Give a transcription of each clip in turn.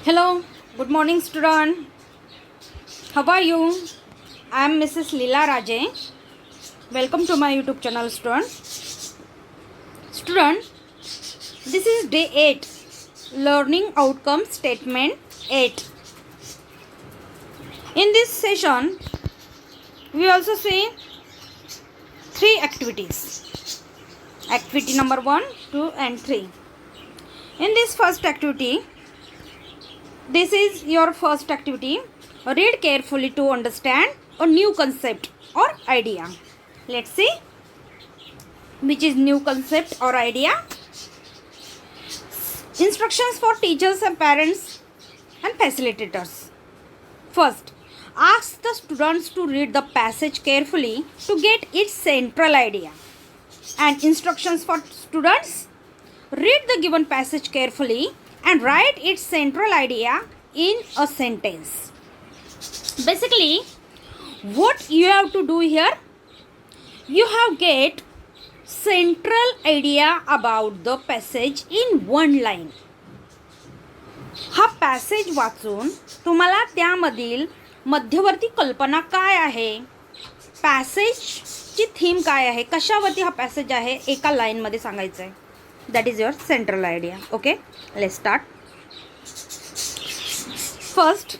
Hello, good morning student. How are you? I am Mrs. Leela Raje. Welcome to my YouTube channel student. Student, this is day 8. Learning outcome statement 8. In this session, we also see 3 activities. Activity number 1, 2 and 3. In this first activity, this is your first activity. Read carefully to understand a new concept or idea. Let's see which is new concept or idea. Instructions for teachers and parents and facilitators. First, ask the students to read the passage carefully to get its central idea. And instructions for students: read the given passage carefully and write its central idea in a sentence. Basically, what you have to do here, you have get central idea about the passage in one line. हा passage वाचून तुम्हाला त्यामधील मध्यवर्ती कल्पना काय आहे, पॅसेजची theme काय आहे, कशावरती हा पॅसेज आहे, एका लाईनमध्ये सांगायचं आहे. That is your central idea. Okay, let's start. First,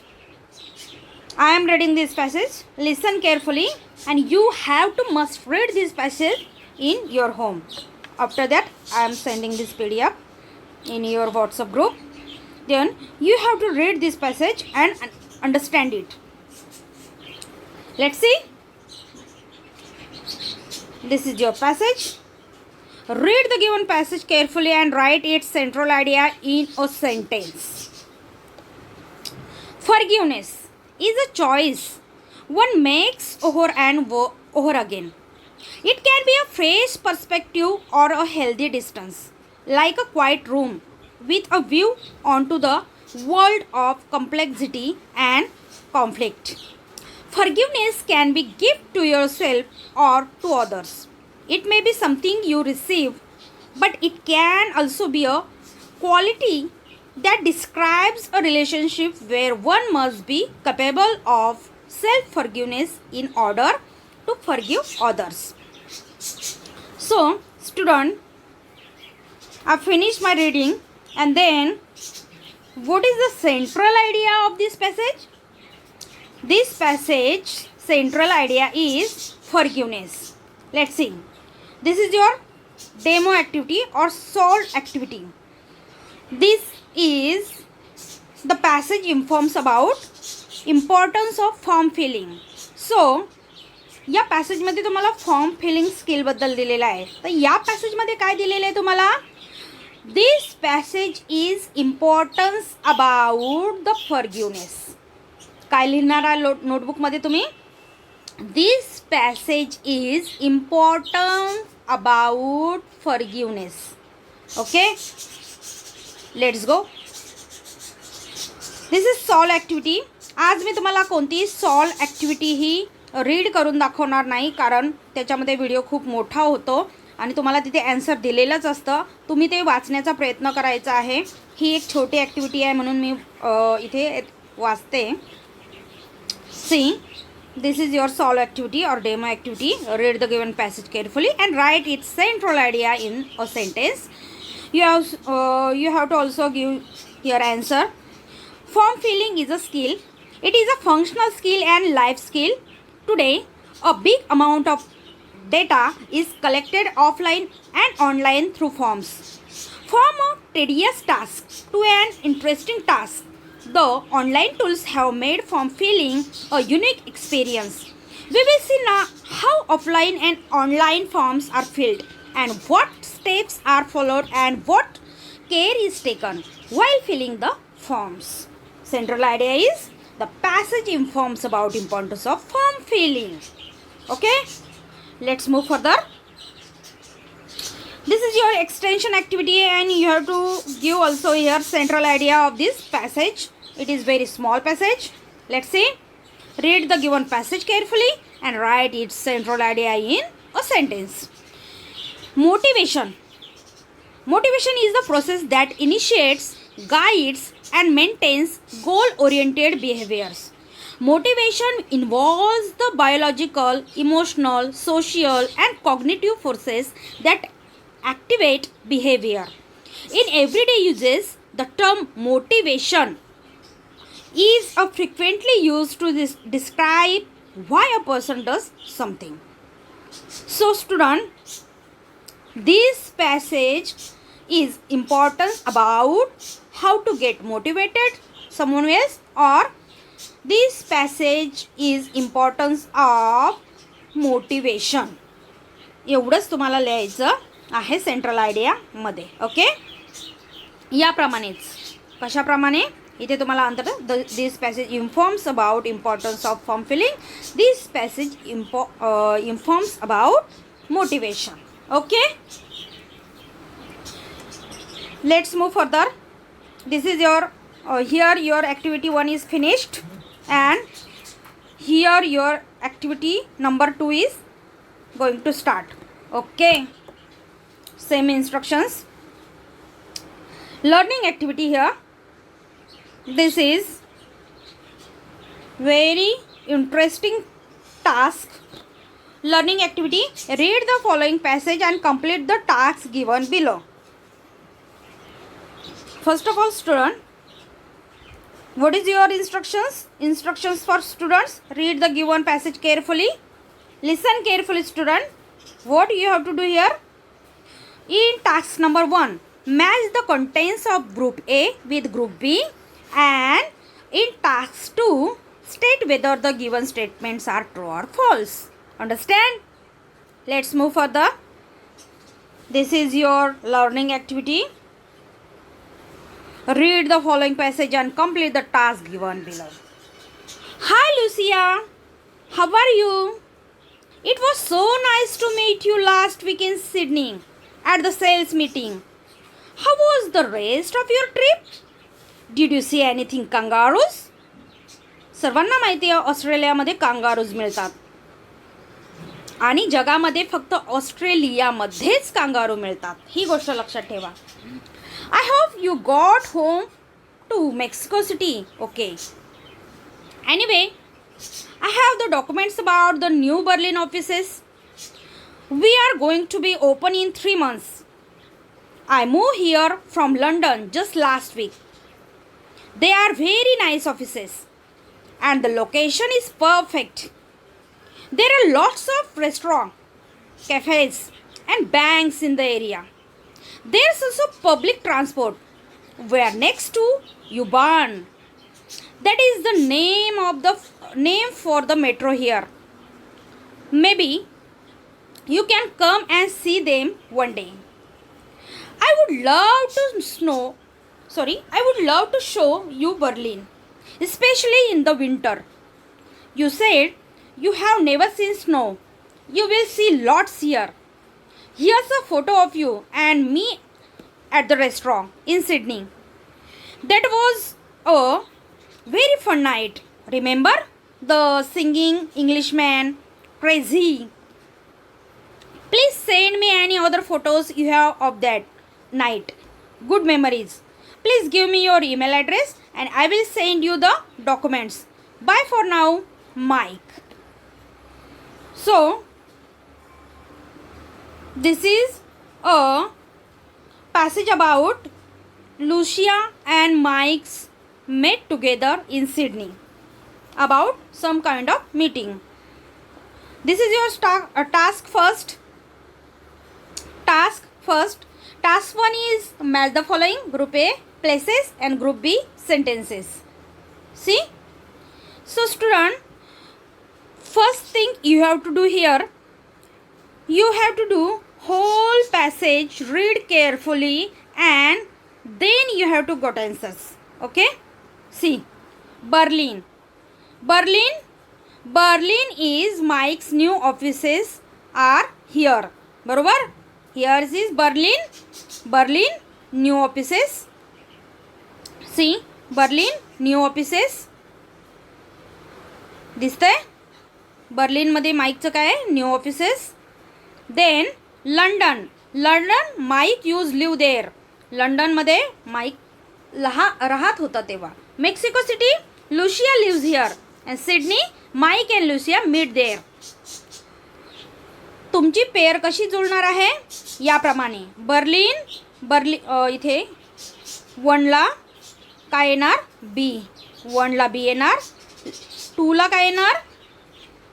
I am reading this passage. Listen carefully and you have to must read this passage in your home. After that, I am sending this PDF in your WhatsApp group. Then you have to read this passage and understand it. Let's see. This is your passage. Read the given passage carefully and write its central idea in a sentence. Forgiveness is a choice one makes over and over again. It can be a fresh perspective or a healthy distance, like a quiet room with a view onto the world of complexity and conflict. Forgiveness can be gift to yourself or to others. It may be something you receive, but it can also be a quality that describes a relationship where one must be capable of self-forgiveness in order to forgive others. So, student, I finished my reading, and then what is the central idea of this passage? This passage central idea is forgiveness. Let's see. This is your demo activity or solved activity. This is the passage informs about importance of form filling. So, या पॅसेजमध्ये तुम्हाला form filling स्किलबद्दल दिलेलं आहे. तर या पॅसेजमध्ये काय दिलेलं आहे तुम्हाला? This passage is importance about the forgiveness. काय लिहिणार आहे नोटबुकमध्ये तुम्ही? This passage is important about forgiveness. Okay, let's go. This is solve activity. आज मी तुम्हाला कोणतीही सॉल्व ॲक्टिव्हिटी ही रीड करून दाखवणार नाही, कारण त्याच्यामध्ये व्हिडिओ खूप मोठा होतो आणि तुम्हाला तिथे ॲन्सर दिलेलंच असतं. तुम्ही ते वाचण्याचा प्रयत्न करायचा आहे. ही एक छोटी ॲक्टिव्हिटी आहे म्हणून मी इथे वाचते. सी, this is your solve activity or demo activity. Read the given passage carefully and write its central idea in a sentence. You have to also give your answer. Form filling is a skill. It is a functional skill and life skill. Today, a big amount of data is collected offline and online through forms. From a tedious task to an interesting task, the online tools have made form filling a unique experience. We will see now how offline and online forms are filled and what steps are followed and what care is taken while filling the forms. Central idea is the passage informs about importance of form filling. Okay, let's move further. This is your extension activity and you have to give also here central idea of this passage. It is very small passage. Let's see. Read the given passage carefully and write its central idea in a sentence. Motivation. Motivation is the process that initiates guides, and maintains goal-oriented behaviors. Motivation involves the biological, emotional, social, and cognitive forces that activate behavior. In everyday uses, the term motivation is frequently used to describe why a person does something. So, student, this passage is important about how to get motivated someone else, or this passage is importance of motivation. एवढंच तुम्हाला लिहायचं आहे central आयडियामध्ये. Okay, याप्रमाणेच कशाप्रमाणे इथे तुम्हाला अंतर this passage informs about importance of form filling. This passage informs about motivation. Okay, let's move further. This is your here your activity 1 is finished, and here your activity number 2 is going to start. Okay, same instructions. Learning activity here. This is very interesting task. Learning activity. Read the following passage and complete the tasks given below. First of all, student, what is your instructions? Instructions for students. Read the given passage carefully. Listen carefully, student. What you have to do here? In task number 1, match the contents of group A with group B, and in task 2, state whether the given statements are true or false. Understand? Let's move further. This is your learning activity. Read the following passage and complete the task given below. Hi Lucia, how are you? It was so nice to meet you last week in Sydney at the sales meeting. How was the rest of your trip? Did you see anything kangaroos? सर्वांना माहिती आहे ऑस्ट्रेलियामध्ये कांगारूज मिळतात आणि जगामध्ये फक्त ऑस्ट्रेलियामध्येच kangaroo मिळतात, ही गोष्ट लक्षात ठेवा. I hope you got home to Mexico City. Okay. Anyway, I have the documents about the new Berlin offices. We are going to be open in 3 months. I moved here from London just last week. They are very nice offices and the location is perfect. There are lots of restaurants, cafes and banks in the area. There's also public transport. We are next to U-Bahn. That is the name for the metro here. Maybe you can come and see them one day. I would love to show you Berlin, especially in the winter. You said you have never seen snow. You will see lots here. Here's a photo of you and me at the restaurant in Sydney. That was a very fun night. Remember the singing Englishman? Crazy. Please send me any other photos you have of that night. Good memories. Please give me your email address and I will send you the documents. Bye for now, Mike. So, this is a passage about Lucia and Mike's met together in Sydney about some kind of meeting. This is your task first. Task 1 is match the following group A places and group B sentences. See? So student, first thing you have to do here, you have to do whole passage, read carefully and then you have to got answers. Okay? See, Berlin is Mike's new offices are here. बरोबर? Here is Berlin new offices. See, Berlin new offices. दिसतंय? बर्लिनमध्ये माईकचं काय आहे? New offices. Then London Mike use live there. लंडनमध्ये Mike राहत होता तेव्हा. Mexico City, Lucia lives here. And Sydney, Mike and Lucia meet there. तुमची पेअर कशी जुळणार आहे याप्रमाणे. इथे 1ला काय येणार बी, 1ला बी येणार. 2ला काय येणार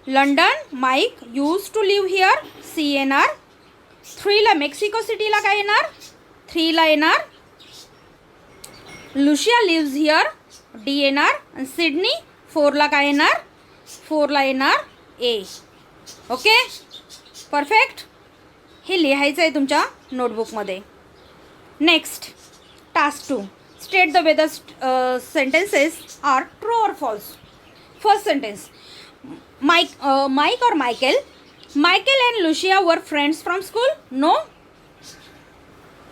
London, Mike used to live here, C येणार. 3ला मेक्सिको सिटीला काय येणार, 3ला येणार लुशिया लिव्ज हिअर, डी येणार. आणि सिडनी 4ला काय येणार, 4ला येणार ए. Okay, perfect. हे लिहायचं आहे तुमच्या नोटबुकमध्ये. Next task 2. State the whether sentences are true और फॉल्स. फर्स्ट सेंटेन्स, माइक और Michael and Lucia were friends from school. No,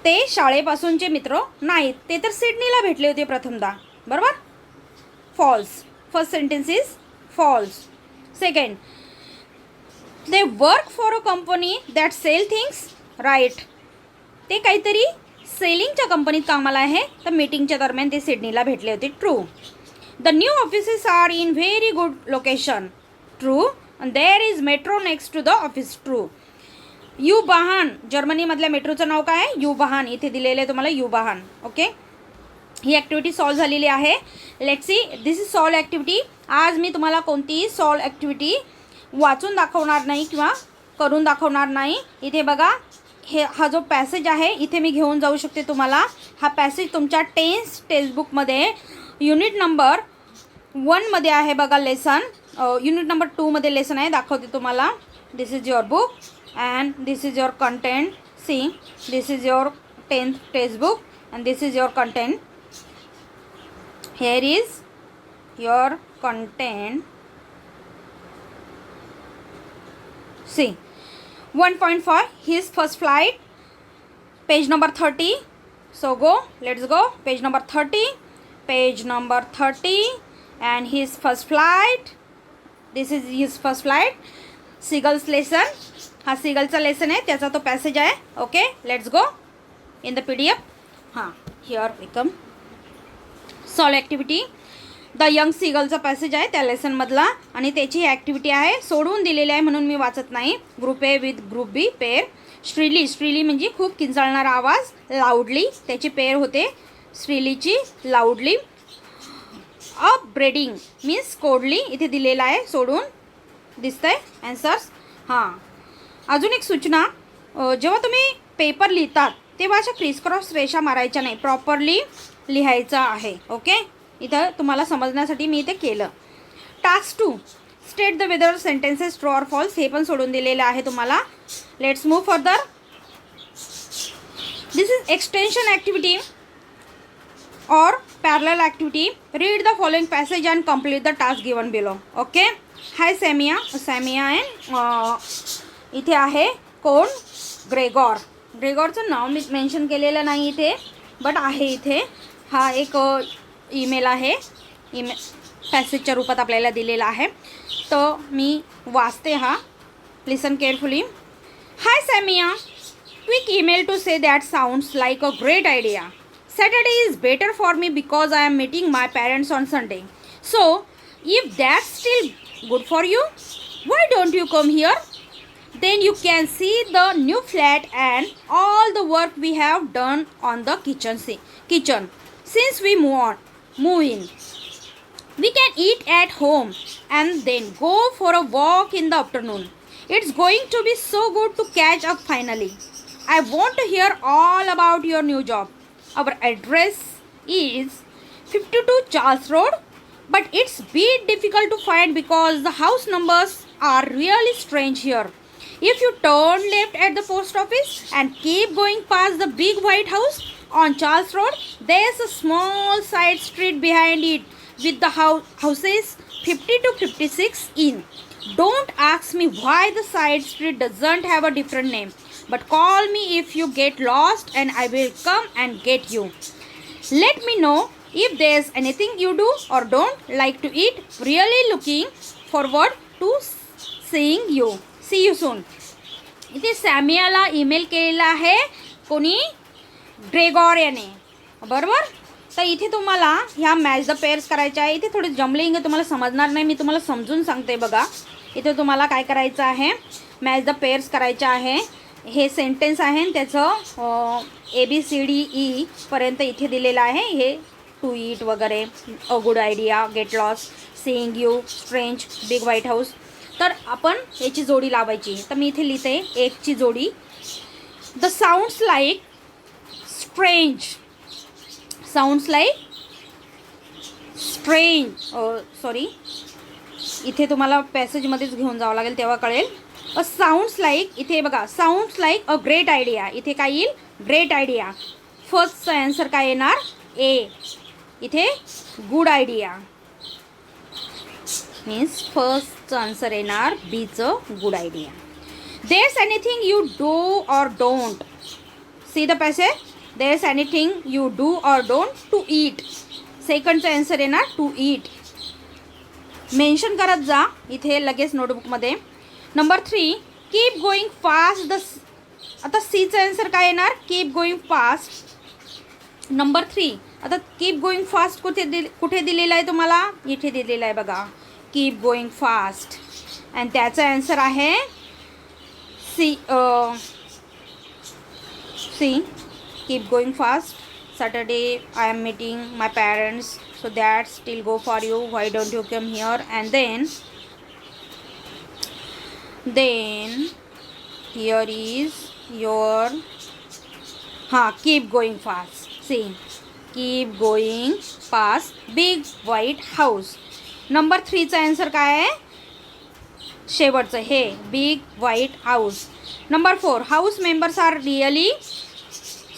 ते शाळेपासूनचे मित्र नाहीत, ते तर सिडनीला भेटले होते प्रथमदा. बरोबर, false. First sentence is false. Second, they work for a company that sell things. Right, ते काहीतरी सेलिंगच्या कंपनीत कामाला आहे, तर मीटिंगच्या दरम्यान ते सिडनीला भेटले होते. True. The new offices are in very good location. True. And there is metro next to the office. True. U Bahn, जर्मनीमधल्या मेट्रोचं नाव काय आहे, यू बहान. इथे दिलेलं आहे तुम्हाला यू बहान. ओके, ही ॲक्टिव्हिटी सॉल्व झालेली आहे. Let's see, this is solve activity. आज मी तुम्हाला कोणतीही सॉल्व ॲक्टिव्हिटी वाचून दाखवणार नाही किंवा करून दाखवणार नाही. इथे बघा, हा जो पॅसेज आहे इथे मी घेऊन जाऊ शकते तुम्हाला. हा पॅसेज तुमच्या टेक्स्टबुकमध्ये युनिट नंबर 1मध्ये आहे बघा लेसन. युनिट नंबर 2मध्ये लेसन आहे, दाखवते तुम्हाला. This is your book and this is your content. See, this is your 10th textbook and this is your content. Here is your content. See, 1.5, his first flight, page number 30. So go, let's go. Page number 30, page number 30, and his first flight. This is his first flight. Seagull's lesson. हा सीगलचा lesson आहे, त्याचा तो passage आहे. Okay, let's go in the PDF. हां, here we come. Solve activity. The young सीगलचा passage आहे त्या लेसनमधला, आणि त्याची ॲक्टिव्हिटी आहे. सोडून दिलेली आहे म्हणून मी वाचत नाही. Group A with group B pair. Shrilly म्हणजे खूप किंचाळणारा आवाज, लाऊडली त्याची पेअर होते, श्रीलीची लाऊडली. अपब्रेडिंग मीन्स कोडली, इथे दिलेला आहे, सोडून दिसतंय ॲन्सर्स. हां, अजून एक सूचना, जेव्हा तुम्ही पेपर लिहितात तेव्हा अशा क्रिसक्रॉस रेषा मारायच्या नाही, प्रॉपरली लिहायचं आहे. ओके, इथं तुम्हाला समजण्यासाठी मी इथे केलं. Task 2, state the whether sentences true or false. हे पण सोडून दिलेलं आहे तुम्हाला. Let's move further. This is extension activity or parallel activity. Read the following passage and complete the task given below. Okay. Hi Samia and इथे आहे कोण, ग्रेगॉरचं नाव मी mention केलेलं नाही इथे, बट आहे इथे. हा एक ईमेल आहे, पॅसेजच्या रूपात आपल्याला दिलेला आहे, तर मी वाचते. हा, listen carefully. Hi Samia, quick email to say that sounds like a great idea. Saturday is better for me because I am meeting my parents on Sunday. So, if that's still good for you, why don't you come here? Then you can see the new flat and all the work we have done on the kitchen. Since we move in. We can eat at home and then go for a walk in the afternoon. It's going to be so good to catch up finally. I want to hear all about your new job. Our address is 52 Charles Road, but it's bit difficult to find because the house numbers are really strange here. If you turn left at the post office and keep going past the big white house on Charles Road, there's a small side street behind it with the houses 50 to 56 in. Don't ask me why the side street doesn't have a different name, but call me if you get lost and I will come and get you. Let me know if there's anything you do or don't like to eat. Really looking forward to seeing you. See you soon. इथे सॅमियाला email केलेला आहे कोणी, ग्रेगॉर याने. बरोबर, तर इथे तुम्हाला ह्या मॅच द पेअर्स करायच्या आहे. इथे थोडी जमलिंग आहे, तुम्हाला समजणार नाही, मी तुम्हाला समजून सांगते बघा. इथे तुम्हाला काय करायचं आहे, मॅच द पेअर्स करायचं आहे. हे सेंटेन्स आहे त्याचं ABCDE पर्यंत इथे दिलेलं आहे. हे टू ईट वगैरे, a good idea, get lost, seeing you, strange, big white house. तर आपण याची जोडी लावायची. तर मी इथे लिहिते एकची जोडी. The sounds like strange, sounds like strange, sorry इथे तुम्हाला पॅसेजमध्येच घेऊन जावं लागेल तेव्हा कळेल. अ साऊंड्स लाईक, इथे बघा sounds like a great idea, इथे काय येईल, ग्रेट आयडिया. फर्स्टचा आन्सर काय येणार, ए. इथे गुड आयडिया मीन्स फर्स्टचं आन्सर येणार बीचं good idea. There's anything you do or don't, see the passage. There's anything you do or don't to eat, सेकंडचं आन्सर येणार टू ईट. मेन्शन करत जा इथे लगेच नोटबुकमध्ये. Number 3, keep going fast. आता सीचं आन्सर काय येणार, कीप गोईंग फास्ट. नंबर 3, आता कीप गोईंग फास्ट कुठे दिलेलं आहे तुम्हाला, इथे दिलेलं आहे बघा, कीप गोईंग फास्ट. आणि त्याचं आन्सर आहे C. Keep going fast. Saturday I am meeting my parents, so that still go for you, why don't you come here? And then here is your keep going fast. See, keep going fast, big white house. Number 3चा answer काय आहे, शेवटचं हे big white house. Number 4, house members are really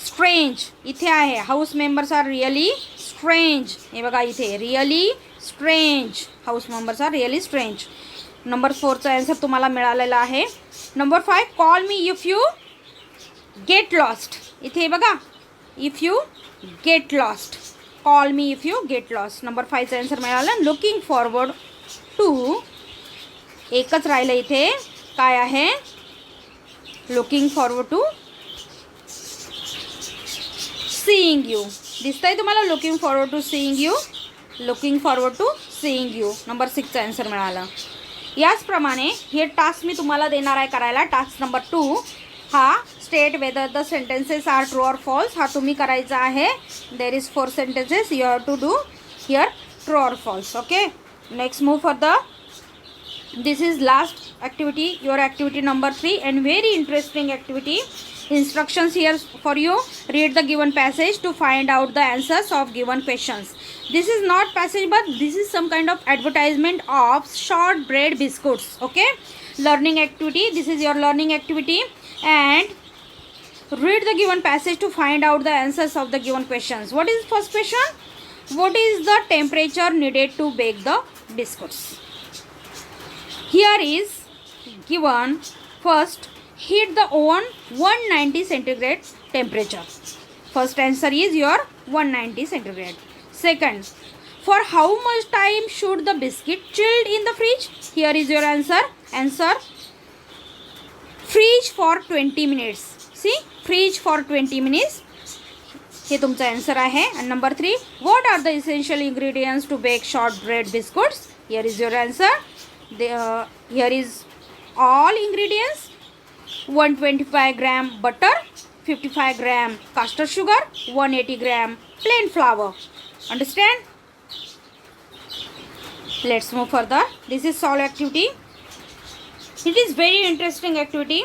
strange. इथे आहे house members are really strange, हे बघा इथे really strange, house members are really strange. Number 4चा आन्सर तुम्हाला मिळालेला आहे. Number 5, call me if you get lost. इथे बघा, if you get lost, call me if you get lost. Number 5चा आन्सर मिळाला. लुकिंग फॉरवर्ड टू, एकच राहिलं इथे, काय आहे, looking forward to seeing you. दिसतंय तुम्हाला, looking forward to seeing you, looking forward to seeing you. Number 6चा आन्सर मिळाला. याचप्रमाणे हे टास्क मी तुम्हाला देणार आहे करायला. टास्क नंबर 2 हा state whether the sentences are true or false, हा तुम्ही करायचा आहे. There is 4 sentences you have to do here, true or false. Okay, next move for the, this is last activity, your activity number 3, and very interesting activity. Instructions here for you. Read the given passage to find out the answers of given questions. This is not passage, but this is some kind of advertisement of short bread biscuits. Okay, learning activity, this is your learning activity, and read the given passage to find out the answers of the given questions. What is the first question? What is the temperature needed to bake the biscuits? Here is given, first heat the oven 190 centigrade temperature. First answer is your 190 centigrade. Second, for how much time should the biscuit chilled in the fridge? Here is your answer. Answer, fridge for 20 minutes. See, fridge for 20 minutes. हे तुमचा answer आहे. And number 3, what are the essential ingredients to bake shortbread biscuits? Here is your answer. Here is all ingredients: 125 gram butter, 55 gram custard sugar, 180 gram plain flour. Understand? Let's move further. This is solve activity. It is very interesting activity,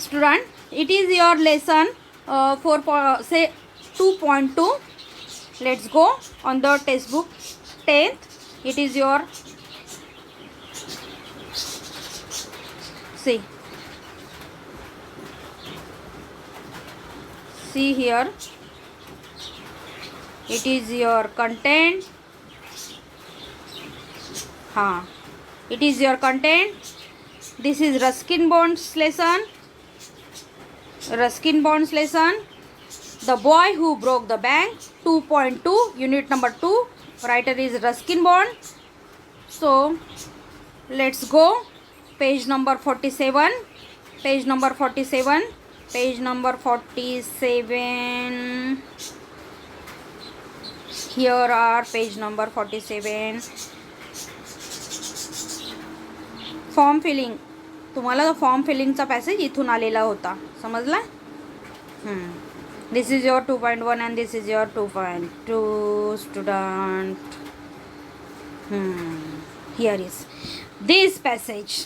student. It is your lesson 2.2. Let's go on the textbook 10th. It is your, see here, it is your content. It is your content. This is Ruskin Bonds lesson. Ruskin Bonds lesson, the boy who broke the bank, 2.2, unit number 2. Writer is Ruskin Bond. So let's go. Page number 47. Page number 47. Page number 47. Here are page number 47. Form filling. तुम्हाला form फिलिंगचा passage इथून आलेला होता. समजला? This is your 2.1 and this is your 2.2 student. Here is this passage.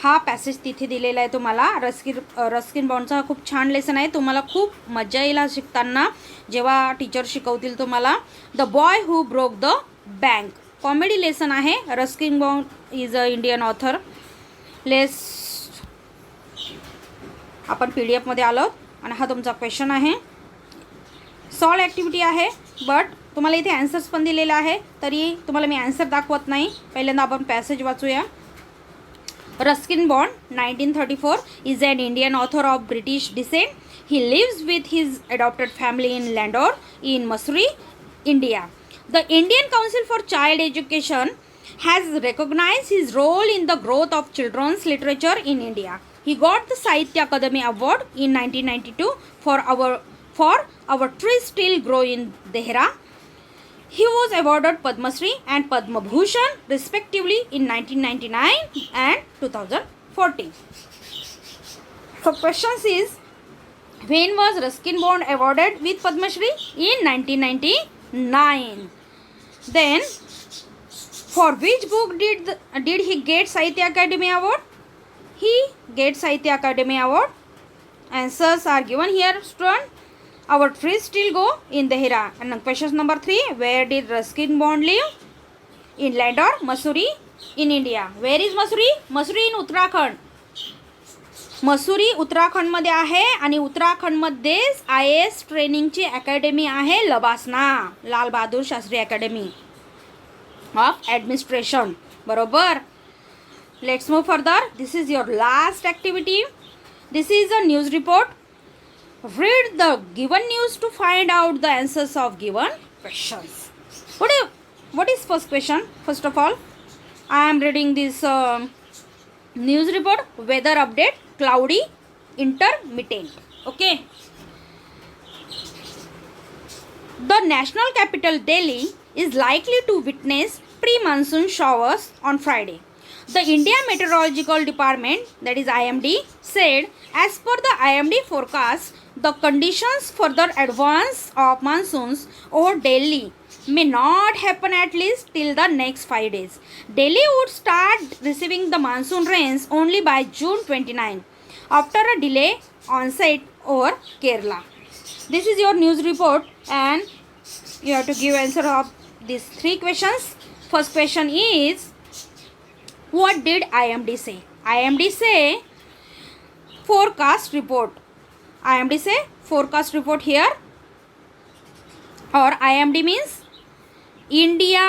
हा passage तिथे दिलेला आहे तुम्हाला. रस्किन बॉन्डचा खूप छान लेसन आहे. तुम्हाला खूप मजा येईल शिकताना जेव्हा टीचर शिकवतील तुम्हाला. The boy who broke the bank. Comedy lesson आहे. Ruskin Bond is a Indian author. आपण PDF मध्ये आलो आणि हा तुमचा क्वेश्चन आहे. सॉल्व ॲक्टिव्हिटी आहे, बट तुम्हाला इथे ॲन्सर्स पण दिलेले आहे. तरी तुम्हाला मी ॲन्सर दाखवत नाही. पहिल्यांदा आपण passage वाचूया. Ruskin Bond, 1934, is an Indian author of British descent. He lives with his adopted family in Landor in Mussoorie, India. The Indian Council for Child Education has recognized his role in the growth of children's literature in India. He got the Sahitya Akademi Award in 1992 for Our Trees Still Grow in Dehra. He was awarded Padma Shri and Padma Bhushan respectively in 1999 and 2014. So questions is, when was Ruskin Bond awarded with Padma Shri? In 1999. Then for which book did he get Sahitya Akademi Award? He gets Sahitya Akademi Award. Answers are given here, student. Our trees still go in Dehra. And question number 3, where did Ruskin Bond live? In Landor, Mussoorie, in India. Where is Mussoorie? Mussoorie in Uttarakhand. मसुरी उत्तराखंडमध्ये आहे आणि उत्तराखंडमध्येच IAS ट्रेनिंगची academy आहे LBSNAA, Lal Bahadur Shastri academy of administration. बरोबर. Let's move further. This is your last activity. This is a news report. Read the given news to find out the answers of given questions. What is first question? First of all, I am reading this news report. Weather update: cloudy, intermittent. Okay. The national capital Delhi is likely to witness pre-monsoon showers on Friday. The India Meteorological Department, that is IMD, said as per the IMD forecast, the conditions for the advance of monsoons over Delhi may not happen at least till the next 5 days. Delhi would start receiving the monsoon rains only by June 29, after a delay onset over Kerala. This is your news report and you have to give answer of these 3 questions. First question is, what did IMD say? IMD say forecast report. IMD say forecast report here, or IMD means India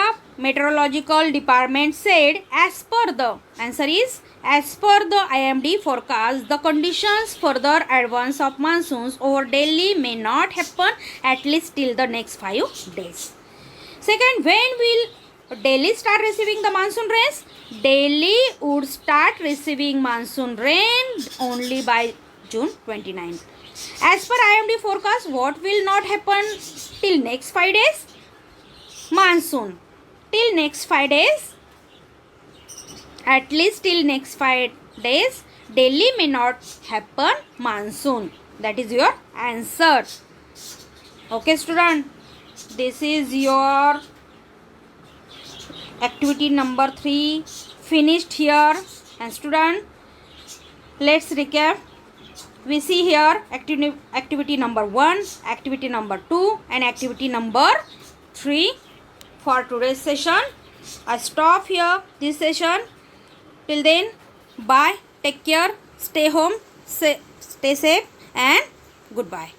Meteorological Department said as per the, answer is as per the IMD forecast, the conditions further advance of monsoons over Delhi may not happen at least till the next 5 days. Second, when will Delhi start receiving the monsoon rains? Delhi would start receiving monsoon rain only by June 29. As per IMD forecast, what will not happen till next 5 days? Monsoon. Till next 5 days, at least till next 5 days, Delhi may not happen monsoon. That is your answer. Okay, student. This is your activity number 3 finished here. And student, let's recap. We see here activity number 1, activity number 2 and activity number 3 for today's session. I stop here this session. Till then, bye, take care, stay home, stay safe and goodbye.